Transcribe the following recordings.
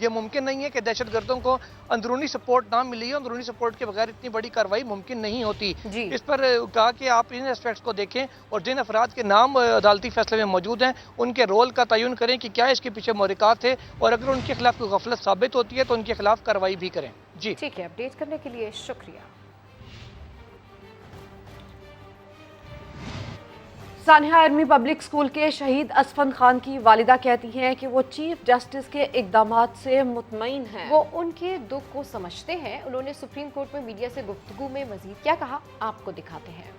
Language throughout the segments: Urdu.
یہ ممکن نہیں ہے کہ دہشت گردوں کو اندرونی سپورٹ نہ ملی ہے. اندرونی سپورٹ کے بغیر اتنی بڑی کارروائی ممکن نہیں ہوتی. اس پر کہا کہ آپ ان اسپیکٹس کو دیکھیں اور جن افراد کے نام عدالتی فیصلے میں موجود ہیں ان کے رول کا تعین کریں کہ کیا اس کے پیچھے محرکات تھے, اور اگر ان کے خلاف کوئی غفلت ثابت ہوتی ہے تو ان کے خلاف کارروائی بھی کریں. جی ٹھیک ہے, اپڈیٹ کرنے کے لیے شکریہ. سانحہ آرمی پبلک اسکول کے شہید اسفند خان کی والدہ کہتی ہیں کہ وہ چیف جسٹس کے اقدامات سے مطمئن ہیں. وہ ان کے دکھ کو سمجھتے ہیں. انہوں نے سپریم کورٹ میں میڈیا سے گفتگو میں مزید کیا کہا, آپ کو دکھاتے ہیں.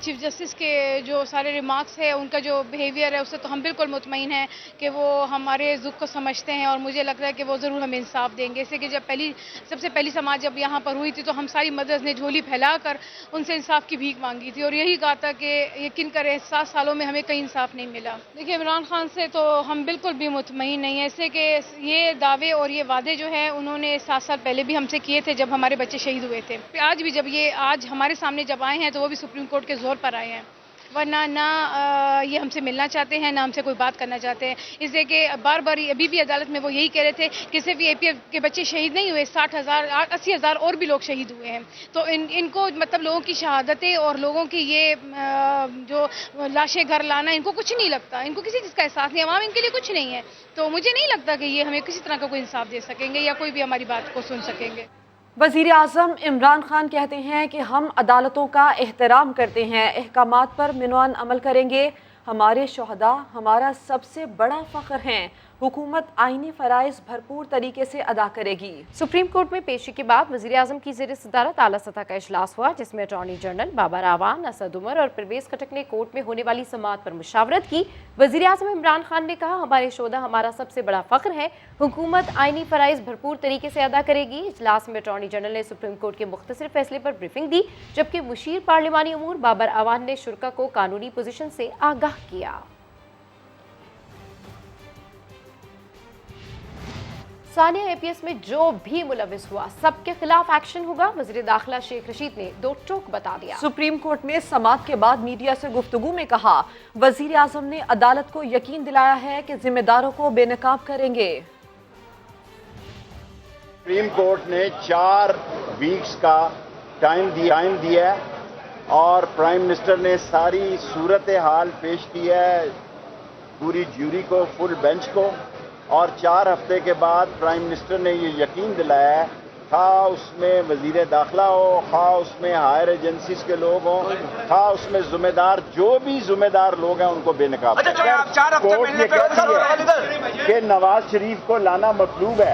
چیف جسٹس کے جو سارے ریمارکس ہیں, ان کا جو بیہیویئر ہے, اس سے تو ہم بالکل مطمئن ہیں کہ وہ ہمارے دکھ کو سمجھتے ہیں, اور مجھے لگ رہا ہے کہ وہ ضرور ہمیں انصاف دیں گے. اس سے کہ جب سب سے پہلی سماعت جب یہاں پر ہوئی تھی تو ہم ساری مدرس نے جھولی پھیلا کر ان سے انصاف کی بھیک مانگی تھی, اور یہی کہا تھا کہ یقین کریں 7 سالوں میں ہمیں کہیں انصاف نہیں ملا. دیکھیے, عمران خان سے تو ہم بالکل بھی مطمئن نہیں ہیں. اس سے کہ یہ دعوے اور یہ وعدے جو ہیں انہوں نے 7 سال پہلے بھی ہم سے کیے تھے جب ہمارے بچے شہید ہوئے تھے. آج بھی جب یہ آج ہمارے سامنے جب آئے ہیں تو وہ بھی سپریم کورٹ کے زور پر آئے ہیں, ورنہ نہ یہ ہم سے ملنا چاہتے ہیں, نہ ہم سے کوئی بات کرنا چاہتے ہیں. اس لیے کہ بار بار ابھی بھی عدالت میں وہ یہی کہہ رہے تھے کہ صرف یہ APF کے بچے شہید نہیں ہوئے, 60,000 80,000 اور بھی لوگ شہید ہوئے ہیں. تو ان کو مطلب لوگوں کی شہادتیں اور لوگوں کی یہ جو لاشیں گھر لانا, ان کو کچھ نہیں لگتا, ان کو کسی چیز کا احساس نہیں, عوام ان کے لیے کچھ نہیں ہے. تو مجھے نہیں لگتا کہ یہ ہمیں کسی طرح کا کوئی انصاف دے سکیں گے یا کوئی بھی ہماری بات کو سن سکیں گے. وزیر اعظم عمران خان کہتے ہیں کہ ہم عدالتوں کا احترام کرتے ہیں, احکامات پر منوان عمل کریں گے. ہمارے شہداء ہمارا سب سے بڑا فخر ہیں. حکومت آئینی فرائض بھرپور طریقے سے ادا کرے گی. سپریم کورٹ میں پیشی کے بعد وزیر اعظم کی زیر صدارت اعلیٰ سطح کا اجلاس ہوا, جس میں اٹارنی جنرل بابر اعوان, اسد عمر اور پرویز خٹک نے کورٹ میں ہونے والی سماعت پر مشاورت کی. وزیر اعظم عمران خان نے کہا, ہمارے شہداء ہمارا سب سے بڑا فخر ہے. حکومت آئینی فرائض بھرپور طریقے سے ادا کرے گی. اجلاس میں اٹارنی جنرل نے سپریم کورٹ کے مختصر فیصلے پر بریفنگ دی, جبکہ مشیر پارلیمانی امور بابر اعوان نے شرکا کو قانونی پوزیشن سے آگاہ کیا. ثانیہ APS میں جو بھی ملوث ہوا سب کے خلاف ایکشن ہوگا. وزیر داخلہ شیخ رشید نے 2 ٹوک بتا دیا. سپریم کورٹ میں سماعت کے بعد میڈیا سے گفتگو میں کہا, وزیر اعظم نے عدالت کو یقین دلایا ہے کہ ذمہ داروں کو بے نقاب کریں گے. سپریم کورٹ نے 4 ویکس کا ٹائم دیا ہے اور پرائم منسٹر نے ساری صورتحال پیش کی ہے پوری جیوری کو, فل بینچ کو, اور 4 ہفتے کے بعد پرائم منسٹر نے یہ یقین دلایا ہے, خواہ اس میں وزیر داخلہ ہو, خواہ اس میں ہائر ایجنسیز کے لوگ ہوں, خواہ اس میں ذمہ دار جو بھی ذمہ دار لوگ ہیں ان کو بے نقاب. کورٹ یہ کہتی ہے کہ نواز شریف کو لانا مطلوب ہے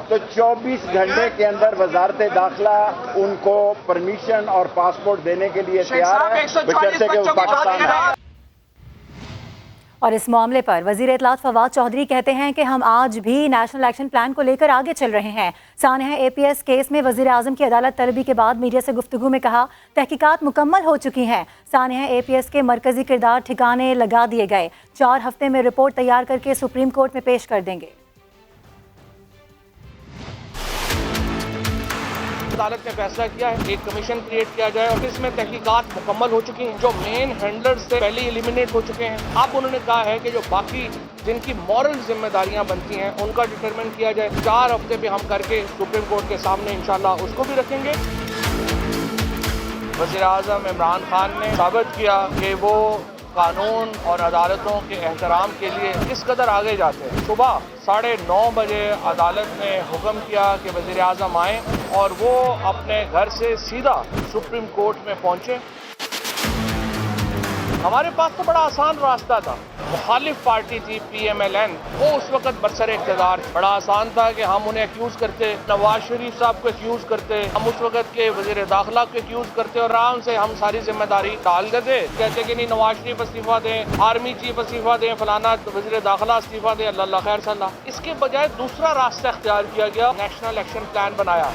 تو 24 گھنٹے کے اندر وزارت داخلہ ان کو پرمیشن اور پاسپورٹ دینے کے لیے تیار ہے, بشرطے کہ وہ پاکستان ہے. اور اس معاملے پر وزیر اطلاعات فواد چودھری کہتے ہیں کہ ہم آج بھی نیشنل ایکشن پلان کو لے کر آگے چل رہے ہیں. سانحہ APS کیس میں وزیر اعظم کی عدالت طلبی کے بعد میڈیا سے گفتگو میں کہا, تحقیقات مکمل ہو چکی ہیں. سانحہ APS کے مرکزی کردار ٹھکانے لگا دیے گئے. 4 ہفتے میں رپورٹ تیار کر کے سپریم کورٹ میں پیش کر دیں گے. عدالت نے فیصلہ کیا ہے ایک کمیشن کریٹ کیا جائے اور اس میں تحقیقات مکمل ہو چکی ہیں. جو مین ہینڈلرز سے پہلے ایلیمینیٹ ہو چکے ہیں. اب انہوں نے کہا ہے کہ جو باقی جن کی مورل ذمہ داریاں بنتی ہیں ان کا ڈٹرمن کیا جائے. 4 ہفتے پہ ہم کر کے سپریم کورٹ کے سامنے انشاءاللہ اس کو بھی رکھیں گے. وزیر اعظم عمران خان نے ثابت کیا کہ وہ قانون اور عدالتوں کے احترام کے لیے کس قدر آگے جاتے ہیں. صبح 9:30 بجے عدالت نے حکم کیا کہ وزیر اعظم آئیں اور وہ اپنے گھر سے سیدھا سپریم کورٹ میں پہنچے. ہمارے پاس تو بڑا آسان راستہ تھا. مخالف پارٹی تھی PMLN, وہ اس وقت برسر اقتدار. بڑا آسان تھا کہ ہم انہیں ایکیوز کرتے, نواز شریف صاحب کو ایکیوز کرتے, ہم اس وقت کے وزیر داخلہ کو ایکیوز کرتے اور آرام سے ہم ساری ذمہ داری ڈال دیتے. کہتے کہ نہیں نواز شریف استعفیٰ دیں, آرمی چیف استعفیٰ دیں, فلانا وزیر داخلہ استعفیٰ دیں, اللہ خیر صلی اللہ. اس کے بجائے دوسرا راستہ اختیار کیا گیا, نیشنل ایکشن پلان بنایا.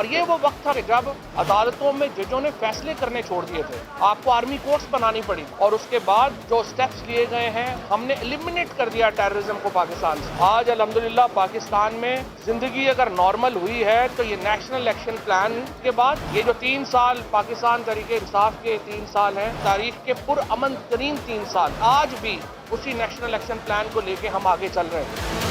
اور یہ وہ وقت تھا کہ جب عدالتوں میں ججوں نے فیصلے کرنے چھوڑ دیے تھے، آپ کو آرمی کورٹس بنانی پڑی، اور اس کے بعد جو سٹیپس لیے گئے ہیں ہم نے ایلیمنیٹ کر دیا ٹیررزم کو پاکستان سے۔ آج الحمدللہ پاکستان میں زندگی اگر نارمل ہوئی ہے تو یہ نیشنل ایکشن پلان کے بعد یہ جو 3 سال پاکستان تحریک انصاف کے 3 سال ہیں، تاریخ کے پرامن ترین 3 سال، آج بھی اسی نیشنل ایکشن پلان کو لے کے ہم آگے چل رہے ہیں۔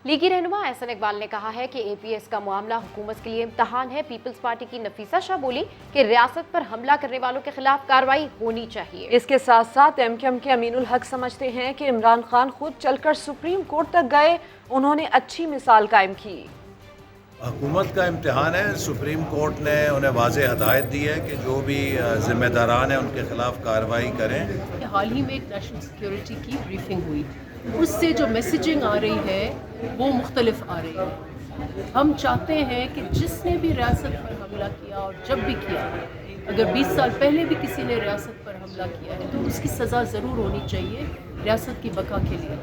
لیگی رہنما احسن اقبال نے کہا ہے کہ اے پی ایس کا معاملہ حکومت کے لیے امتحان ہے۔ پیپلز پارٹی کی نفیسہ شاہ بولی کہ ریاست پر حملہ کرنے والوں کے خلاف کارروائی ہونی چاہیے۔ اس کے ساتھ ساتھ ایم کیو ایم کے امین الحق سمجھتے ہیں کہ عمران خان خود چل کر سپریم کورٹ تک گئے، انہوں نے اچھی مثال قائم کی۔ حکومت کا امتحان ہے، سپریم کورٹ نے انہیں واضح ہدایت دی ہے کہ جو بھی ذمہ داران ہیں ان کے خلاف کارروائی کریں۔ حال ہی میں ایک نیشنل سیکیورٹی کی بریفنگ ہوئی، اس سے جو میسیجنگ آ رہی ہے وہ مختلف آ رہی ہے۔ ہم چاہتے ہیں کہ جس نے بھی ریاست پر حملہ کیا اور جب بھی کیا، اگر 20 سال پہلے بھی کسی نے ریاست پر حملہ کیا ہے تو اس کی سزا ضرور ہونی چاہیے ریاست کی بقا کے لیے۔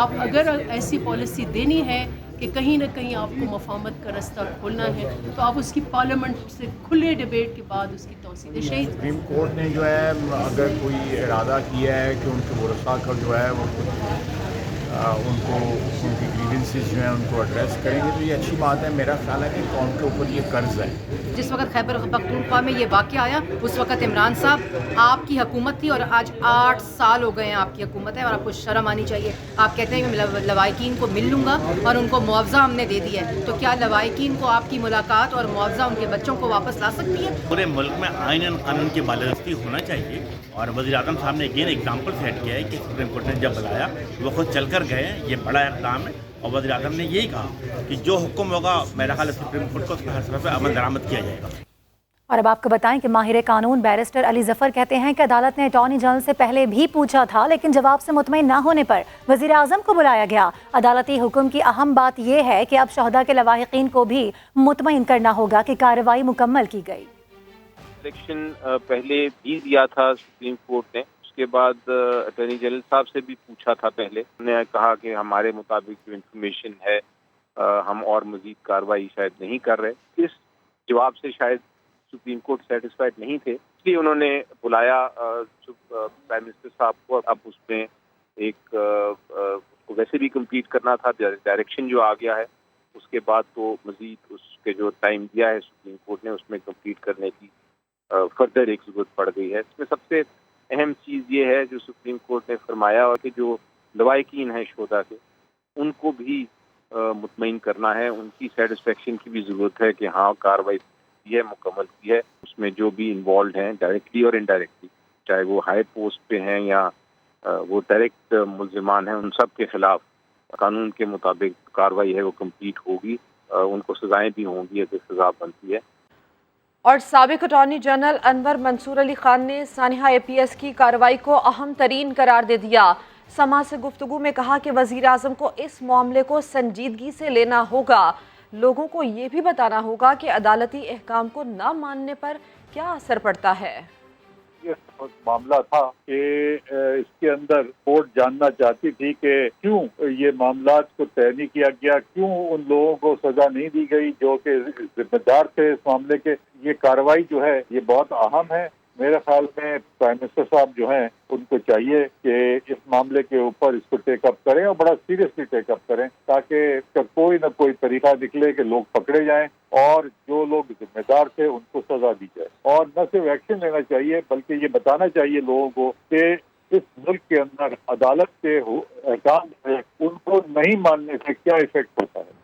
آپ اگر ایسی پالیسی دینی ہے کہ کہیں نہ کہیں آپ کو مفاہمت کا رستہ کھولنا ہے تو آپ اس کی پارلیمنٹ سے کھلے ڈیبیٹ کے بعد اس کی توسیع دیں۔ سپریم کورٹ نے جو ہے اگر کوئی ارادہ کیا ہے کہ ان کے ورثاء کا جو ہے وہ ان کو ان کی گریونسز جو ہیں ان کو ایڈریس کریں گے تو یہ اچھی بات ہے۔ میرا خیال ہے کہ قوم کے اوپر یہ قرض ہے۔ جس وقت خیبر پختونخوا میں یہ واقعہ آیا اس وقت عمران صاحب آپ کی حکومت تھی اور آج 8 سال ہو گئے ہیں آپ کی حکومت ہے اور آپ کو شرم آنی چاہیے۔ آپ کہتے ہیں کہ میں لوائقین کو مل لوں گا اور ان کو معاوضہ ہم نے دے دیا ہے، تو کیا لوائقین کو آپ کی ملاقات اور معاوضہ ان کے بچوں کو واپس لا سکتی ہے؟ پورے ملک میں آئین اور قانون کی بالادستی ہونا چاہیے، اور وزیر اعظم صاحب نے اگین ایگزامپل سیٹ کیا ہے کہ سپریم کورٹ نے جب بلایا وہ خود چل کر گئے ہیں، یہ بڑا اقدام ہے، اور وزیر اعظم نے یہی کہا کہ جو حکم ہوگا میرا خیال ہے سپریم کورٹ کو اس پر ہر طرف عمل درآمد کیا جائے گا۔ اور اب آپ کو بتائیں کہ ماہر قانون بیرسٹر علی ظفر کہتے ہیں کہ عدالت نے اٹارنی جنرل سے پہلے بھی پوچھا تھا لیکن جواب سے مطمئن نہ ہونے پر وزیر اعظم کو بلایا گیا۔ عدالتی حکم کی اہم بات یہ ہے کہ اب شہداء کے لواحقین کو بھی مطمئن کرنا ہوگا کہ کارروائی مکمل کی گئی۔ الیکشن پہلے بھی دیا تھا سپریم کورٹ نے، اس کے بعد اٹارنی جنرل صاحب سے بھی پوچھا تھا پہلے، انہوں نے کہا کہ ہمارے مطابق جو انفارمیشن ہے ہم اور مزید کارروائی شاید نہیں کر رہے۔ اس جواب سے شاید سپریم کورٹ سیٹسفائڈ نہیں تھے، اس لیے انہوں نے بلایا پرائم منسٹر صاحب کو۔ اب اس میں ایک کو ویسے بھی کمپلیٹ کرنا تھا، ڈائریکشن جو آ گیا ہے اس کے بعد تو مزید اس کے جو ٹائم دیا ہے سپریم کورٹ نے اس میں کمپلیٹ کرنے کی فردر ایک ضرورت پڑ گئی ہے۔ اس میں سب سے اہم چیز یہ ہے جو سپریم کورٹ نے فرمایا اور کہ جو لواحقین ہیں شہداء کے ان کو بھی مطمئن کرنا ہے، ان کی سیٹسفیکشن کی بھی ضرورت ہے کہ ہاں کارروائی کی ہے، مکمل کی ہے۔ اس میں جو بھی انوالوڈ ہیں ڈائریکٹلی اور انڈائریکٹلی، چاہے وہ ہائی پوسٹ پہ ہیں یا وہ ڈائریکٹ ملزمان ہیں، ان سب کے خلاف قانون کے مطابق کارروائی ہے وہ کمپلیٹ ہوگی، ان کو سزائیں بھی ہوں گی اگر سزا بنتی ہے۔ اور سابق اٹارنی جنرل انور منصور علی خان نے سانحہ اے پی ایس کی کارروائی کو اہم ترین قرار دے دیا۔ سماعت سے گفتگو میں کہا کہ وزیر اعظم کو اس معاملے کو سنجیدگی سے لینا ہوگا، لوگوں کو یہ بھی بتانا ہوگا کہ عدالتی احکام کو نہ ماننے پر کیا اثر پڑتا ہے۔ یہ معاملہ تھا کہ اس کے اندر کورٹ جاننا چاہتی تھی کہ کیوں یہ معاملات کو طے نہیں کیا گیا، کیوں ان لوگوں کو سزا نہیں دی گئی جو کہ ذمہ دار تھے اس معاملے کے۔ یہ کارروائی جو ہے یہ بہت اہم ہے۔ میرے خیال میں پرائم منسٹر صاحب جو ہیں ان کو چاہیے کہ اس معاملے کے اوپر اس کو ٹیک اپ کریں اور بڑا سیریسلی ٹیک اپ کریں تاکہ کوئی نہ کوئی طریقہ نکلے کہ لوگ پکڑے جائیں اور جو لوگ ذمہ دار تھے ان کو سزا دی جائے۔ اور نہ صرف ایکشن لینا چاہیے بلکہ یہ بتانا چاہیے لوگوں کو کہ اس ملک کے اندر عدالت کے احکام سے ان کو نہیں ماننے سے کیا ایفیکٹ ہوتا ہے۔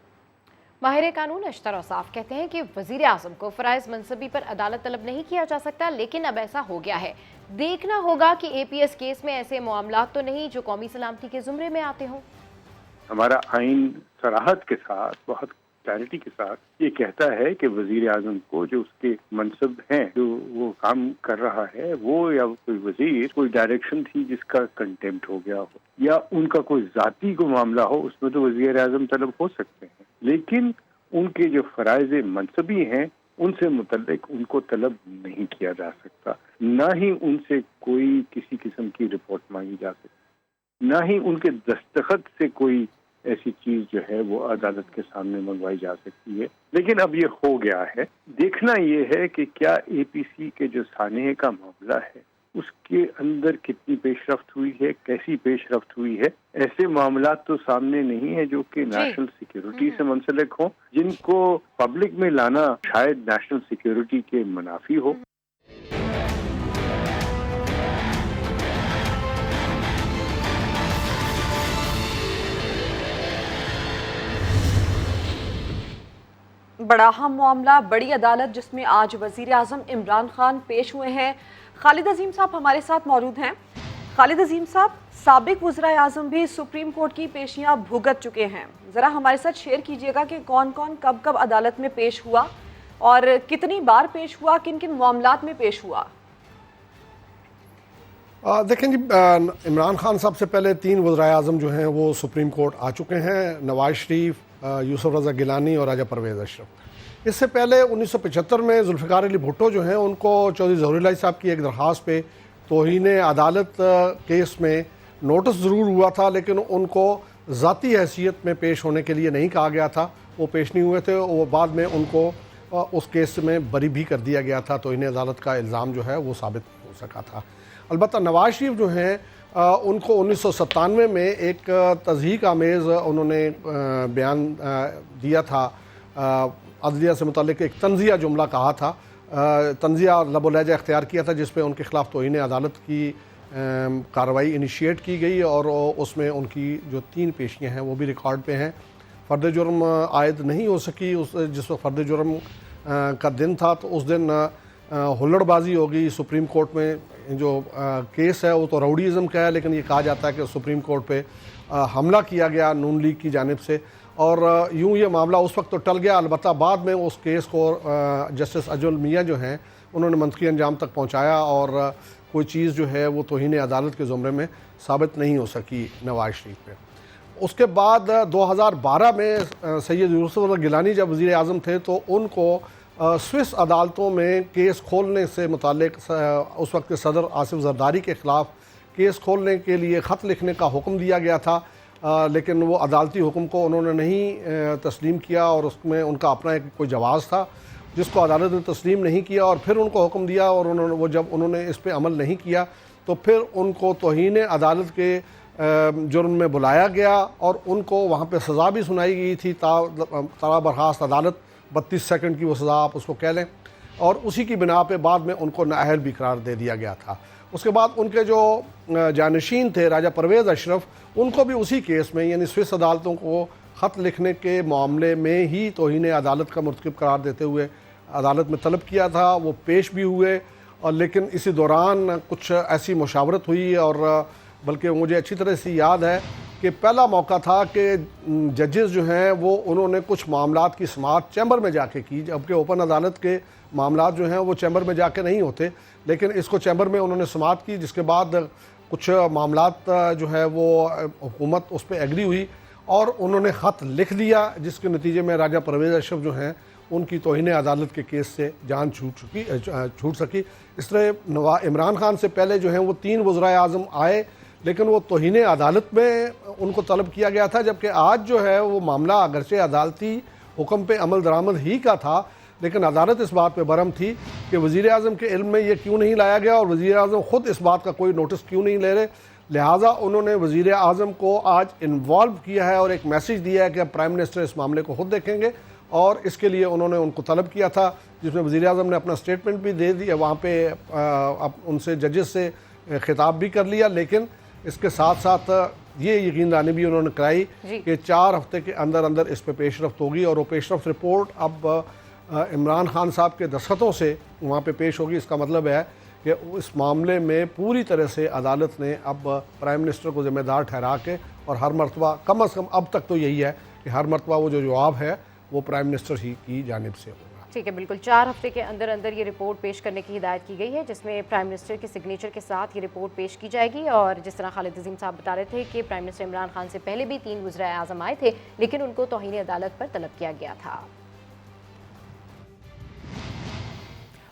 ماہر قانون اشتر اوصاف کہتے ہیں کہ وزیر اعظم کو فرائض منصبی پر عدالت طلب نہیں کیا جا سکتا، لیکن اب ایسا ہو گیا ہے۔ دیکھنا ہوگا کہ اے پی ایس کیس میں ایسے معاملات تو نہیں جو قومی سلامتی کے زمرے میں آتے ہوں۔ ہمارا آئین صراحت کے ساتھ، بہت کلیئرٹی کے ساتھ یہ کہتا ہے کہ وزیر اعظم کو جو اس کے منصب ہیں، جو وہ کام کر رہا ہے، وہ یا کوئی وزیر کوئی ڈائریکشن تھی جس کا کنٹمپٹ ہو گیا ہو یا ان کا کوئی ذاتی کو معاملہ ہو، اس میں تو وزیر اعظم طلب ہو سکتے ہیں، لیکن ان کے جو فرائض منصبی ہیں ان سے متعلق ان کو طلب نہیں کیا جا سکتا، نہ ہی ان سے کوئی کسی قسم کی رپورٹ مانگی جا سکتی، نہ ہی ان کے دستخط سے کوئی ایسی چیز جو ہے وہ عدالت کے سامنے منگوائی جا سکتی ہے. لیکن اب یہ ہو گیا ہے. دیکھنا یہ ہے کہ کیا اے پی سی کے جو سانحے کا معاملہ ہے اس کے اندر کتنی پیش رفت ہوئی ہے, کیسی پیش رفت ہوئی ہے. ایسے معاملات تو سامنے نہیں ہیں جو کہ نیشنل سیکیورٹی سے منسلک ہوں, جن کو پبلک میں لانا شاید نیشنل سیکیورٹی کے منافی ہو. بڑا اہم معاملہ, بڑی عدالت جس میں آج وزیر اعظم عمران خان پیش ہوئے ہیں. خالد عظیم صاحب ہمارے ساتھ موجود ہیں. خالد عظیم صاحب, سابق وزرائے اعظم بھی سپریم کورٹ کی پیشیاں بھگت چکے ہیں. ذرا ہمارے ساتھ شیئر کیجئے گا کہ کون کون کب کب عدالت میں پیش ہوا اور کتنی بار پیش ہوا, کن کن معاملات میں پیش ہوا. دیکھیں جی, عمران خان صاحب سے پہلے 3 وزرائے اعظم جو ہیں وہ سپریم کورٹ آ چکے ہیں, نواز شریف, یوسف رضا گیلانی اور راجہ پرویز اشرف. اس سے پہلے 1975 میں ذوالفقار علی بھٹو جو ہیں ان کو چودھری ظہور الہی صاحب کی ایک درخواست پہ توہین عدالت کیس میں نوٹس ضرور ہوا تھا, لیکن ان کو ذاتی حیثیت میں پیش ہونے کے لیے نہیں کہا گیا تھا. وہ پیش نہیں ہوئے تھے. وہ بعد میں ان کو اس کیس میں بری بھی کر دیا گیا تھا. توہین عدالت کا الزام جو ہے وہ ثابت نہیں ہو سکا تھا. البتہ نواز شریف جو ہیں ان کو 1997 میں ایک تضحیک آمیز انہوں نے بیان دیا تھا, عدلیہ سے متعلق ایک طنزیہ جملہ کہا تھا, طنزیہ لب و لہجہ اختیار کیا تھا, جس پہ ان کے خلاف توہین عدالت کی کارروائی انیشیٹ کی گئی, اور اس میں ان کی جو 3 پیشیاں ہیں وہ بھی ریکارڈ پہ ہیں. فرد جرم عائد نہیں ہو سکی. جس وقت فرد جرم کا دن تھا تو اس دن ہلڑ بازی ہو گئی سپریم کورٹ میں. جو کیس ہے وہ تو راؤڈیزم کا ہے, لیکن یہ کہا جاتا ہے کہ سپریم کورٹ پہ حملہ کیا گیا نون لیگ کی جانب سے, اور یوں یہ معاملہ اس وقت تو ٹل گیا. البتہ بعد میں اس کیس کو جسٹس اجول میاں جو ہیں انہوں نے منطقی انجام تک پہنچایا, اور کوئی چیز جو ہے وہ توہین عدالت کے زمرے میں ثابت نہیں ہو سکی نواز شریف پہ. اس کے بعد 2012 میں سید یوسف رضا گیلانی جب وزیر اعظم تھے تو ان کو سوئس عدالتوں میں کیس کھولنے سے متعلق اس وقت کے صدر آصف زرداری کے خلاف کیس کھولنے کے لیے خط لکھنے کا حکم دیا گیا تھا, لیکن وہ عدالتی حکم کو انہوں نے نہیں تسلیم کیا, اور اس میں ان کا اپنا ایک کوئی جواز تھا جس کو عدالت نے تسلیم نہیں کیا, اور پھر ان کو حکم دیا, اور جب انہوں نے اس پہ عمل نہیں کیا تو پھر ان کو توہین عدالت کے جرم میں بلایا گیا, اور ان کو وہاں پہ سزا بھی سنائی گئی تھی, طرح برخاست عدالت 32 سیکنڈ کی وہ سزا آپ اس کو کہہ لیں, اور اسی کی بنا پہ بعد میں ان کو نااہل بھی قرار دے دیا گیا تھا. اس کے بعد ان کے جو جانشین تھے راجہ پرویز اشرف, ان کو بھی اسی کیس میں یعنی سوئس عدالتوں کو خط لکھنے کے معاملے میں ہی توہین عدالت کا مرتکب قرار دیتے ہوئے عدالت میں طلب کیا تھا. وہ پیش بھی ہوئے, اور لیکن اسی دوران کچھ ایسی مشاورت ہوئی, اور بلکہ مجھے اچھی طرح سے یاد ہے کہ پہلا موقع تھا کہ ججز جو ہیں وہ انہوں نے کچھ معاملات کی سماعت چیمبر میں جا کے کی, جبکہ اوپن عدالت کے معاملات جو ہیں وہ چیمبر میں جا کے نہیں ہوتے, لیکن اس کو چیمبر میں انہوں نے سماعت کی, جس کے بعد کچھ معاملات جو ہے وہ حکومت اس پہ ایگری ہوئی, اور انہوں نے خط لکھ دیا, جس کے نتیجے میں راجہ پرویز اشرف جو ہیں ان کی توہین عدالت کے کیس سے جان چھوٹ سکی. اس طرح عمران خان سے پہلے جو ہیں وہ 3 وزرائے اعظم آئے, لیکن وہ توہین عدالت میں ان کو طلب کیا گیا تھا, جبکہ آج جو ہے وہ معاملہ اگرچہ عدالتی حکم پہ عمل درآمد ہی کا تھا, لیکن عدالت اس بات پہ برہم تھی کہ وزیر اعظم کے علم میں یہ کیوں نہیں لایا گیا, اور وزیر اعظم خود اس بات کا کوئی نوٹس کیوں نہیں لے رہے. لہٰذا انہوں نے وزیر اعظم کو آج انوالو کیا ہے اور ایک میسیج دیا ہے کہ اب پرائم منسٹر اس معاملے کو خود دیکھیں گے, اور اس کے لیے انہوں نے ان کو طلب کیا تھا, جس میں وزیر اعظم نے اپنا اسٹیٹمنٹ بھی دے دیا, وہاں پہ ان سے ججز سے خطاب بھی کر لیا, لیکن اس کے ساتھ ساتھ یہ یقین دہانی بھی انہوں نے کرائی کہ 4 ہفتے کے اندر اندر اس پہ پیش رفت ہوگی, اور وہ پیش رفت رپورٹ اب عمران خان صاحب کے دستخطوں سے وہاں پہ پیش ہوگی. اس کا مطلب ہے کہ اس معاملے میں پوری طرح سے عدالت نے اب پرائم منسٹر کو ذمہ دار ٹھہرا کے, اور ہر مرتبہ کم از کم اب تک تو یہی ہے کہ ہر مرتبہ وہ جو جواب ہے وہ پرائم منسٹر ہی کی جانب سے ہوگا. ٹھیک ہے, بالکل 4 ہفتے کے اندر اندر یہ رپورٹ پیش کرنے کی ہدایت کی گئی ہے, جس میں پرائم منسٹر کے سگنیچر کے ساتھ یہ رپورٹ پیش کی جائے گی. اور جس طرح خالد عظیم صاحب بتا رہے تھے کہ پرائم منسٹر عمران خان سے پہلے بھی 3 وزرائے اعظم آئے تھے, لیکن ان کو توہین عدالت پر طلب کیا گیا تھا.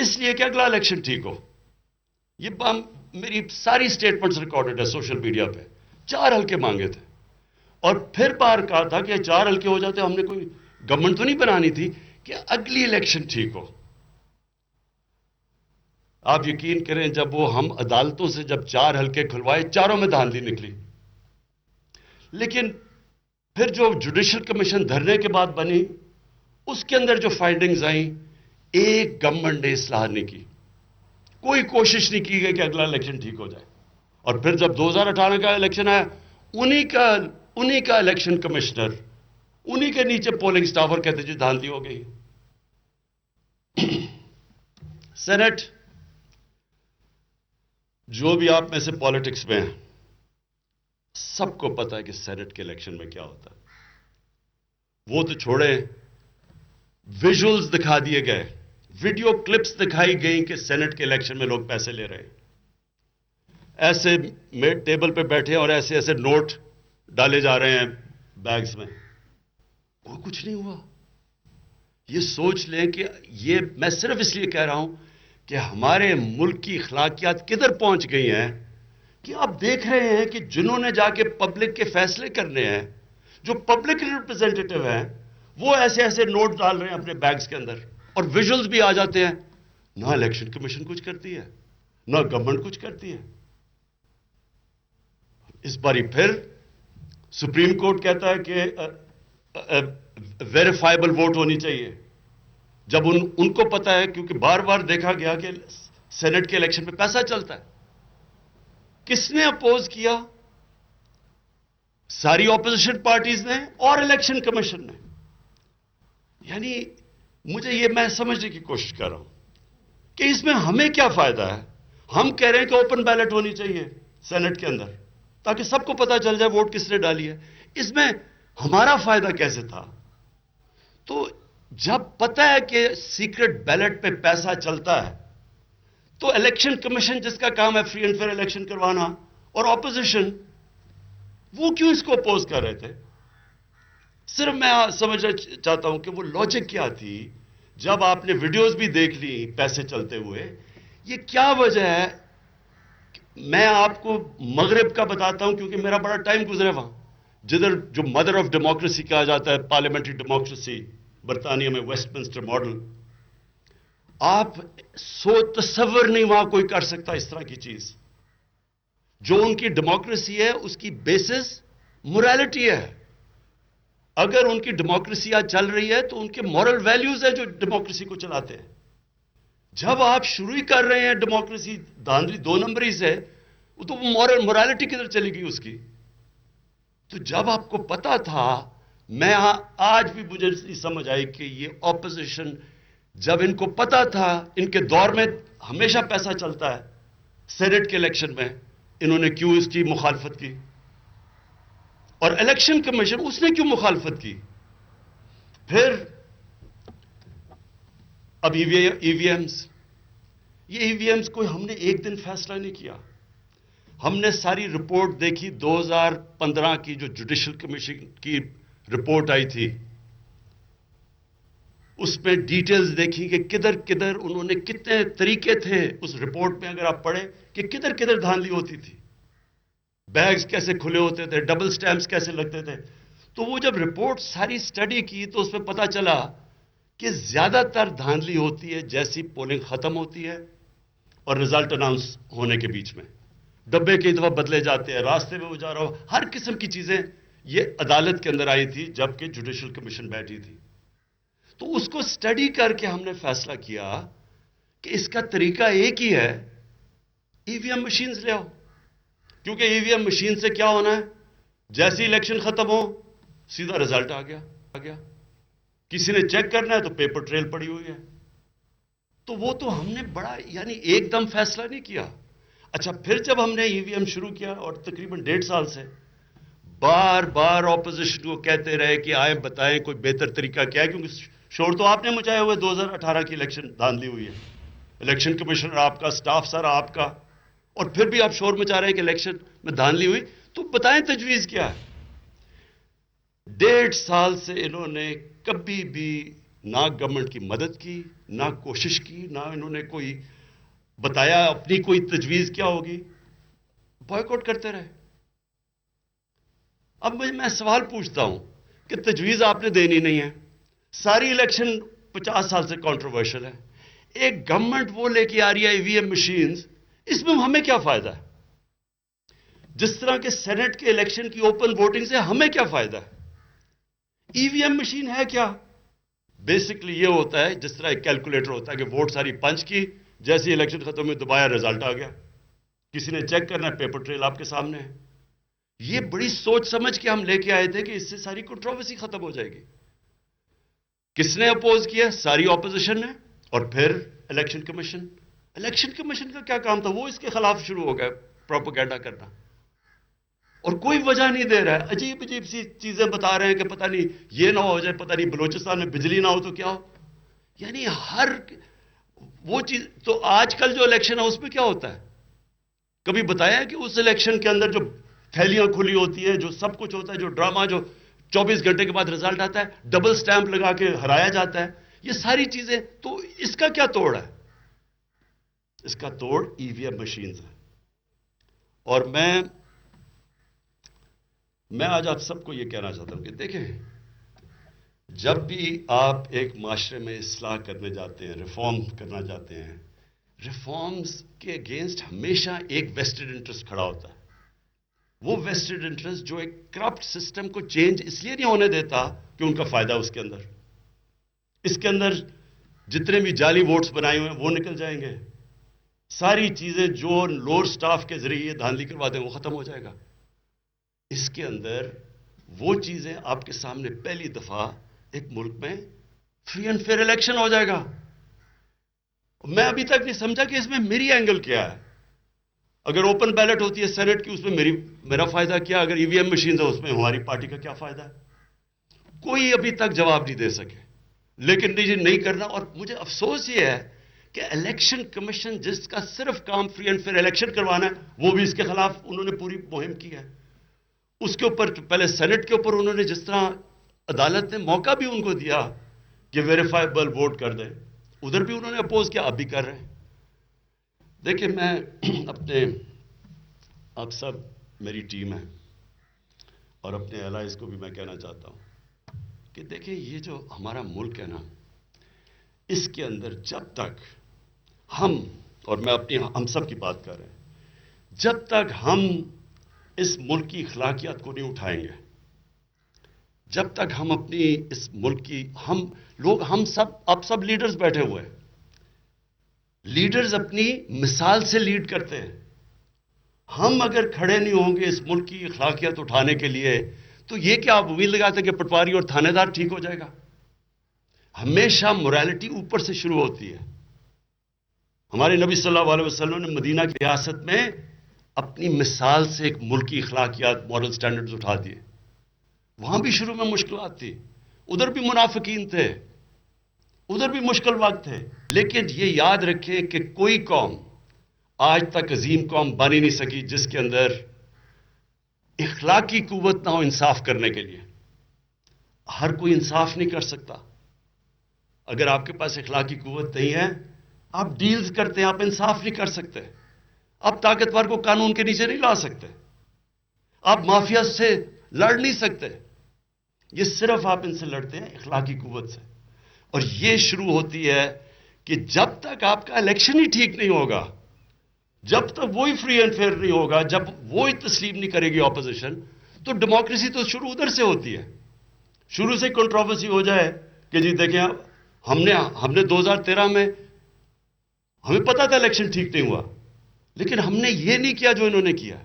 اس لیے کہ اگلا الیکشن ٹھیک ہو. یہ میری ساری سٹیٹمنٹس ریکارڈڈ ہے سوشل میڈیا پہ. 4 حلقے مانگے تھے اور پھر بار کہا تھا کہ 4 حلقے ہو جاتے. ہم نے کوئی گورنمنٹ تو نہیں بنانی تھی کہ اگلی الیکشن ٹھیک ہو. آپ یقین کریں جب وہ ہم عدالتوں سے جب 4 حلقے کھلوائے 4 میں دھاندلی نکلی. لیکن پھر جو جوڈیشل کمیشن دھرنے کے بعد بنی اس کے اندر جو فائنڈنگز آئیں ایک گورنمنٹ نے اصلاح نہیں کی. کوئی کوشش نہیں کی گئی کہ اگلا الیکشن ٹھیک ہو جائے. اور پھر جب 2018 کا الیکشن آیا انہی کا الیکشن کمشنر انہی کے نیچے پولنگ سٹاف اور کہتے جی دھاندلی ہو گئی. سینٹ جو بھی آپ میں سے پالیٹکس میں ہیں سب کو پتا ہے کہ سینٹ کے الیکشن میں کیا ہوتا ہے. وہ تو چھوڑیں ویژولز دکھا دیے گئے, ویڈیو کلپس دکھائی گئی کہ سینٹ کے الیکشن میں لوگ پیسے لے رہے ہیں. ایسے ٹیبل پہ بیٹھے اور ایسے ایسے نوٹ ڈالے جا رہے ہیں بیگز میں. کوئی کچھ نہیں ہوا. یہ سوچ لیں کہ یہ میں صرف اس لیے کہہ رہا ہوں کہ ہمارے ملک کی اخلاقیات کدھر پہنچ گئی ہیں کہ آپ دیکھ رہے ہیں کہ جنہوں نے جا کے پبلک کے فیصلے کرنے ہیں, جو پبلک ریپرزینٹیٹیو ہیں, وہ ایسے ایسے نوٹ ڈال رہے ہیں اپنے بیگز کے اندر اور ویژولز بھی آ جاتے ہیں. نہ الیکشن کمیشن کچھ کرتی ہے نہ گورنمنٹ کچھ کرتی ہے. اس باری پھر سپریم کورٹ کہتا ہے کہ ویریفائبل ووٹ ہونی چاہیے. جب ان کو پتا ہے, کیونکہ بار بار دیکھا گیا کہ سینٹ کے الیکشن میں پیسہ چلتا ہے. کس نے اپوز کیا؟ ساری اپوزیشن پارٹیز نے اور الیکشن کمیشن نے. یعنی مجھے یہ میں سمجھنے کی کوشش کر رہا ہوں کہ اس میں ہمیں کیا فائدہ ہے. ہم کہہ رہے ہیں کہ اوپن بیلٹ ہونی چاہیے سینٹ کے اندر تاکہ سب کو پتا چل جائے ووٹ کس نے ڈالی ہے. اس میں ہمارا فائدہ کیسے تھا؟ تو جب پتا ہے کہ سیکرٹ بیلٹ پہ پیسہ چلتا ہے تو الیکشن کمیشن جس کا کام ہے فری اینڈ فیئر الیکشن کروانا, اور اپوزیشن وہ کیوں اس کو اپوز کر رہے تھے؟ صرف میں سمجھنا چاہتا ہوں کہ وہ لاجک کیا تھی. جب آپ نے ویڈیوز بھی دیکھ لی پیسے چلتے ہوئے, یہ کیا وجہ ہے؟ میں آپ کو مغرب کا بتاتا ہوں کیونکہ میرا بڑا ٹائم گزرے وہاں, جدھر جو مدر آف ڈیموکریسی کہا جاتا ہے, پارلیمنٹری ڈیموکریسی, برطانیہ میں ویسٹ منسٹر ماڈل. آپ تصور نہیں وہاں کوئی کر سکتا اس طرح کی چیز. جو ان کی ڈیموکریسی ہے اس کی بیسس موریلٹی ہے. اگر ان کی ڈیموکریسی آج چل رہی ہے تو ان کے مورل ویلیوز ہیں جو ڈیموکریسی کو چلاتے ہیں. جب آپ شروع ہی کر رہے ہیں ڈیموکریسی دھاندلی 2 نمبری سے, تو وہ مورالٹی کدھر چلی گئی اس کی؟ تو جب آپ کو پتا تھا, میں آج بھی مجھے سمجھ آئی کہ یہ اپوزیشن جب ان کو پتا تھا, ان کے دور میں ہمیشہ پیسہ چلتا ہے, سینٹ کے الیکشن میں انہوں نے کیوں اس کی مخالفت کی؟ اور الیکشن کمیشن اس نے کیوں مخالفت کی؟ پھر اب ای وی ایمز, یہ ای وی ایمز کوئی ہم نے ایک دن فیصلہ نہیں کیا. ہم نے ساری رپورٹ دیکھی 2015 کی جو جوڈیشل کمیشن کی رپورٹ آئی تھی, اس میں ڈیٹیلز دیکھی کہ کدھر کدھر انہوں نے کتنے طریقے تھے اس رپورٹ میں. اگر آپ پڑھیں کہ کدھر کدھر دھاندلی ہوتی تھی, بیگز کیسے کھلے ہوتے تھے, ڈبل سٹیمپس کیسے لگتے تھے. تو وہ جب رپورٹ ساری سٹڈی کی تو اس میں پتا چلا کہ زیادہ تر دھاندلی ہوتی ہے جیسی پولنگ ختم ہوتی ہے اور رزلٹ اناؤنس ہونے کے بیچ میں. ڈبے کئی دفعہ بدلے جاتے ہیں, راستے میں وہ جا رہا ہو, ہر قسم کی چیزیں یہ عدالت کے اندر آئی تھی جبکہ جوڈیشل کمیشن بیٹھی تھی. تو اس کو سٹڈی کر کے ہم نے فیصلہ کیا کہ اس کا طریقہ ایک ہی ہے, ای وی ایم مشینز لے آؤ. کیونکہ ای وی ایم مشین سے کیا ہونا ہے, جیسی الیکشن ختم ہو سیدھا رزلٹ آ گیا. کسی نے چیک کرنا ہے تو پیپر ٹریل پڑی ہوئی ہے. تو وہ تو ہم نے بڑا یعنی ایک دم فیصلہ نہیں کیا. اچھا, پھر جب ہم نے ای وی ایم شروع کیا اور تقریباً 1.5 سال سے بار بار اپوزیشن کو کہتے رہے کہ آئیں بتائیں کوئی بہتر طریقہ کیا ہے, کیونکہ شور تو آپ نے مچایا ہوئے 2018 کی الیکشن دھاندلی ہوئی ہے, الیکشن کمیشنر آپ کا, سٹاف سارا آپ کا, اور پھر بھی آپ شور مچا رہے ہیں کہ الیکشن میں دھاندلی ہوئی. تو بتائیں تجویز کیا ہے؟ 1.5 سال سے انہوں نے کبھی بھی نہ گورنمنٹ کی مدد کی، نہ کوشش کی، نہ انہوں نے کوئی بتایا اپنی کوئی تجویز کیا ہوگی، بائیکاٹ کرتے رہے۔ اب میں سوال پوچھتا ہوں کہ تجویز آپ نے دینی نہیں ہے، ساری الیکشن 50 سال سے کنٹروورشل ہے، ایک گورنمنٹ وہ لے کے آ رہی ہے ای وی ایم مشینز، اس میں ہمیں کیا فائدہ ہے؟ جس طرح کے سینٹ کے الیکشن کی اوپن ووٹنگ سے ہمیں کیا فائدہ ہے؟ ای وی ایم مشین ہے کیا؟ بیسکلی یہ ہوتا ہے جس طرح ایک کیلکولیٹر ہوتا ہے کہ ووٹ ساری پنچ کی، جیسے الیکشن ختم ہوئی دوبارہ رزلٹ آ گیا، کسی نے چیک کرنا ہے، پیپر ٹریل آپ کے سامنے ہے۔ یہ بڑی سوچ سمجھ کے ہم لے کے آئے تھے کہ اس سے ساری کنٹروورسی ختم ہو جائے گی۔ کس نے اپوز کیا؟ ساری اپوزیشن نے، اور پھر الیکشن کمیشن۔ الیکشن کمیشن کا کیا کام تھا؟ وہ اس کے خلاف شروع ہو گیا پروپیگنڈا کرنا، اور کوئی وجہ نہیں دے رہا ہے، عجیب عجیب سی چیزیں بتا رہے ہیں کہ پتہ نہیں یہ نہ ہو جائے، پتہ نہیں بلوچستان میں بجلی نہ ہو تو کیا ہو، یعنی ہر وہ چیز۔ تو آج کل جو الیکشن ہے اس میں کیا ہوتا ہے؟ کبھی بتایا ہے کہ اس الیکشن کے اندر جو تھیلیاں کھلی ہوتی ہیں، جو سب کچھ ہوتا ہے، جو ڈرامہ جو 24 گھنٹے کے بعد رزلٹ آتا ہے، ڈبل سٹیمپ لگا کے ہرایا جاتا ہے، یہ ساری چیزیں، تو اس کا کیا توڑ ہے؟ اس کا توڑ ای وی ایم مشینز ہے۔ اور میں آج آپ سب کو یہ کہنا چاہتا ہوں کہ دیکھیں، جب بھی آپ ایک معاشرے میں اصلاح کرنے جاتے ہیں، ریفارم کرنا چاہتے ہیں، ریفارمز کے اگینسٹ ہمیشہ ایک ویسٹڈ انٹرسٹ کھڑا ہوتا ہے۔ وہ ویسٹڈ انٹرسٹ جو ایک کرپٹ سسٹم کو چینج اس لیے نہیں ہونے دیتا کہ ان کا فائدہ اس کے اندر، اس کے اندر جتنے بھی جعلی ووٹس بنائے ہوئے ہیں وہ نکل جائیں گے، ساری چیزیں جو لوور سٹاف کے ذریعے دھاندلی کرواتے ہیں وہ ختم ہو جائے گا۔ اس کے اندر وہ چیزیں آپ کے سامنے پہلی دفعہ ایک ملک میں فری اینڈ فیئر الیکشن ہو جائے گا۔ میں ابھی تک نہیں سمجھا کہ اس میں میری اینگل کیا ہے۔ اگر اوپن بیلٹ ہوتی ہے سینٹ کی، اس میں میرا فائدہ کیا؟ اگر ای وی ایم مشین ہے اس میں ہماری پارٹی کا کیا فائدہ ہے؟ کوئی ابھی تک جواب نہیں دے سکے، لیکن نہیں کرنا۔ اور مجھے افسوس یہ ہے کہ الیکشن کمیشن جس کا صرف کام فری اینڈ فیئر الیکشن کروانا ہے، وہ بھی اس کے خلاف انہوں نے پوری مہم کی ہے۔ اس کے اوپر پہلے سینٹ کے اوپر انہوں نے جس طرح عدالت نے موقع بھی ان کو دیا کہ ویریفائبل ووٹ کر دیں، ادھر بھی انہوں نے اپوز کیا، اب بھی کر رہے ہیں۔ دیکھیں، میں اپنے آپ سب میری ٹیم ہے اور اپنے الائز کو بھی میں کہنا چاہتا ہوں کہ دیکھیں، یہ جو ہمارا ملک ہے نا، اس کے اندر جب تک ہم، اور میں ہم سب کی بات کر رہے ہیں، جب تک ہم اس ملک کی اخلاقیات کو نہیں اٹھائیں گے، جب تک ہم اپنی اس ملک کی ہم سب اب سب لیڈرز بیٹھے ہوئے ہیں، لیڈرز اپنی مثال سے لیڈ کرتے ہیں۔ ہم اگر کھڑے نہیں ہوں گے اس ملک کی اخلاقیات اٹھانے کے لیے، تو یہ کیا آپ امید لگاتے ہیں کہ پٹواری اور تھانے دار ٹھیک ہو جائے گا؟ ہمیشہ موریلٹی اوپر سے شروع ہوتی ہے۔ ہمارے نبی صلی اللہ علیہ وسلم نے مدینہ کی ریاست میں اپنی مثال سے ایک ملکی اخلاقیات، مورل سٹینڈرڈز اٹھا دیے۔ وہاں بھی شروع میں مشکلات تھی، ادھر بھی منافقین تھے، ادھر بھی مشکل وقت تھے، لیکن یہ یاد رکھیں کہ کوئی قوم آج تک عظیم قوم بن ہی نہیں سکی جس کے اندر اخلاقی قوت نہ ہو انصاف کرنے کے لیے۔ ہر کوئی انصاف نہیں کر سکتا۔ اگر آپ کے پاس اخلاقی قوت نہیں ہے، آپ ڈیلز کرتے ہیں، آپ انصاف نہیں کر سکتے، آپ طاقتور کو قانون کے نیچے نہیں لا سکتے، آپ مافیا سے لڑ نہیں سکتے۔ یہ صرف آپ ان سے لڑتے ہیں اخلاقی قوت سے۔ اور یہ شروع ہوتی ہے کہ جب تک آپ کا الیکشن ہی ٹھیک نہیں ہوگا، جب تک وہی فری اینڈ فیئر نہیں ہوگا، جب وہی تسلیم نہیں کرے گی اپوزیشن، تو ڈیموکریسی تو شروع ادھر سے ہوتی ہے۔ شروع سے کنٹروورسی ہو جائے کہ جی دیکھیں، ہم نے 2013 میں ہمیں پتا تھا الیکشن ٹھیک نہیں ہوا، لیکن ہم نے یہ نہیں کیا جو انہوں نے کیا۔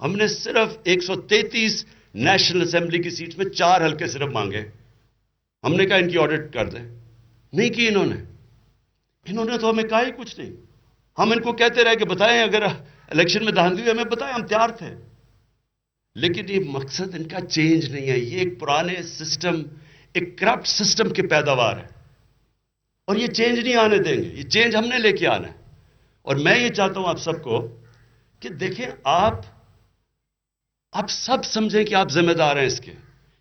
ہم نے صرف 133 نیشنل اسمبلی کی سیٹ میں 4 حلقے صرف مانگے، ہم نے کہا ان کی آڈٹ کر دیں، نہیں کی انہوں نے تو ہمیں کہا ہی کچھ نہیں۔ ہم ان کو کہتے رہے کہ بتائیں اگر الیکشن میں دھاندلی ہمیں بتائیں، ہم تیار تھے، لیکن یہ مقصد ان کا چینج نہیں ہے۔ یہ ایک پرانے سسٹم، ایک کرپٹ سسٹم کی پیداوار ہے، اور یہ چینج نہیں آنے دیں گے، یہ چینج ہم نے لے کے آنا ہے۔ اور میں یہ چاہتا ہوں آپ سب کو کہ دیکھیں، آپ سب سمجھیں کہ آپ ذمہ دار ہیں اس کے۔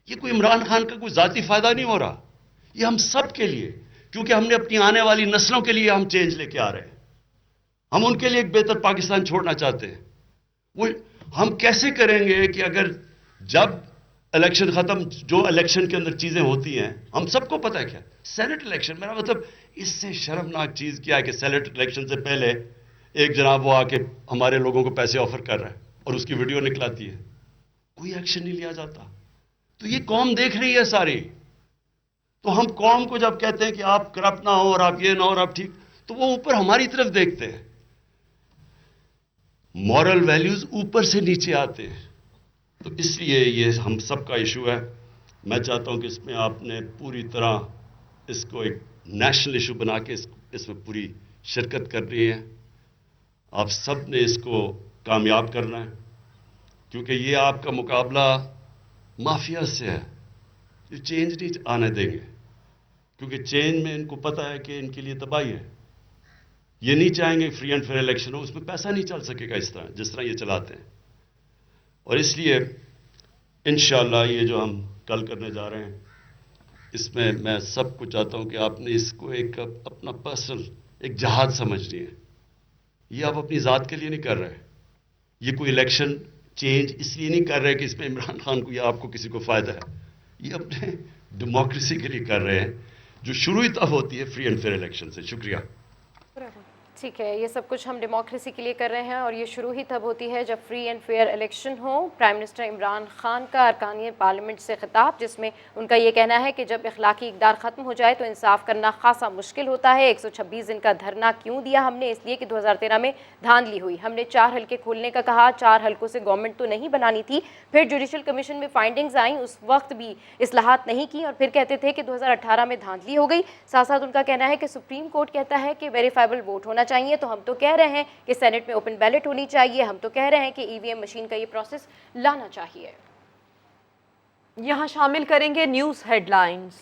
یہ کوئی عمران خان کا کوئی ذاتی فائدہ نہیں ہو رہا، یہ ہم سب کے لیے، کیونکہ ہم نے اپنی آنے والی نسلوں کے لیے ہم چینج لے کے آ رہے ہیں. ہم ان کے لیے ایک بہتر پاکستان چھوڑنا چاہتے ہیں. وہ ہم کیسے کریں گے کہ اگر جب الیکشن ختم، جو الیکشن کے اندر چیزیں ہوتی ہیں ہم سب کو پتہ ہے کیا، سینٹ الیکشن، میرا مطلب اس سے شرمناک چیز کیا ہے کہ سینٹ الیکشن سے پہلے ایک جناب وہ آ کے ہمارے لوگوں کو پیسے آفر کر رہا ہے اور اس کی ویڈیو نکلاتی ہے، کوئی ایکشن نہیں لیا جاتا. تو یہ قوم دیکھ رہی ہے ساری. تو ہم قوم کو جب کہتے ہیں کہ آپ کرپٹ نہ ہو اور آپ یہ نہ ہو اور آپ ٹھیک، تو وہ اوپر ہماری طرف دیکھتے ہیں. مورل ویلیوز اوپر سے نیچے آتے ہیں. تو اس لیے یہ ہم سب کا ایشو ہے. میں چاہتا ہوں کہ اس میں آپ نے پوری طرح اس کو ایک نیشنل ایشو بنا کے اس میں پوری شرکت کرنی ہے. آپ سب نے اس کو کامیاب کرنا ہے، کیونکہ یہ آپ کا مقابلہ مافیا سے ہے. یہ چینج نہیں آنے دیں گے، کیونکہ چینج میں ان کو پتہ ہے کہ ان کے لیے تباہی ہے. یہ نہیں چاہیں گے فری اینڈ فیئر الیکشن ہو، اس میں پیسہ نہیں چل سکے گا اس طرح جس طرح یہ چلاتے ہیں. اور اس لیے انشاءاللہ یہ جو ہم کل کرنے جا رہے ہیں، اس میں میں سب کو چاہتا ہوں کہ آپ نے اس کو ایک اپنا پرسنل ایک جہاد سمجھنی ہے. یہ آپ اپنی ذات کے لیے نہیں کر رہے. یہ کوئی الیکشن چینج اس لیے نہیں کر رہے کہ اس میں عمران خان کو یا آپ کو کسی کو فائدہ ہے. یہ اپنے ڈیموکریسی کے لیے کر رہے ہیں، جو شروع ہی تب ہوتی ہے فری اینڈ فیئر الیکشن سے. شکریہ. ٹھیک ہے، یہ سب کچھ ہم ڈیموکریسی کے لیے کر رہے ہیں اور یہ شروع ہی تب ہوتی ہے جب فری اینڈ فیئر الیکشن ہو. پرائم منسٹر عمران خان کا ارکان پارلیمنٹ سے خطاب، جس میں ان کا یہ کہنا ہے کہ جب اخلاقی اقدار ختم ہو جائے تو انصاف کرنا خاصا مشکل ہوتا ہے. 126 دن کا دھرنا کیوں دیا ہم نے؟ اس لیے کہ 2013 میں دھاندلی ہوئی. ہم نے 4 حلقے کھولنے کا کہا، 4 حلقوں سے گورنمنٹ تو نہیں بنانی تھی. پھر جوڈیشل کمیشن میں فائنڈنگز آئیں، اس وقت بھی اصلاحات نہیں کی اور پھر کہتے تھے کہ 2018 میں دھاندلی ہو گئی. ساتھ ساتھ ان کا کہنا ہے کہ سپریم کورٹ کہتا ہے کہ ویریفائبل ووٹ ہونا چاہیے، تو ہم تو کہہ رہے ہیں کہ سینٹ میں اوپن بیلٹ ہونی چاہیے. ہم تو کہہ رہے ہیں کہ ای وی ایم مشین کا یہ پروسیس لانا چاہیے. یہاں شامل کریں گے نیوز ہیڈ لائنز.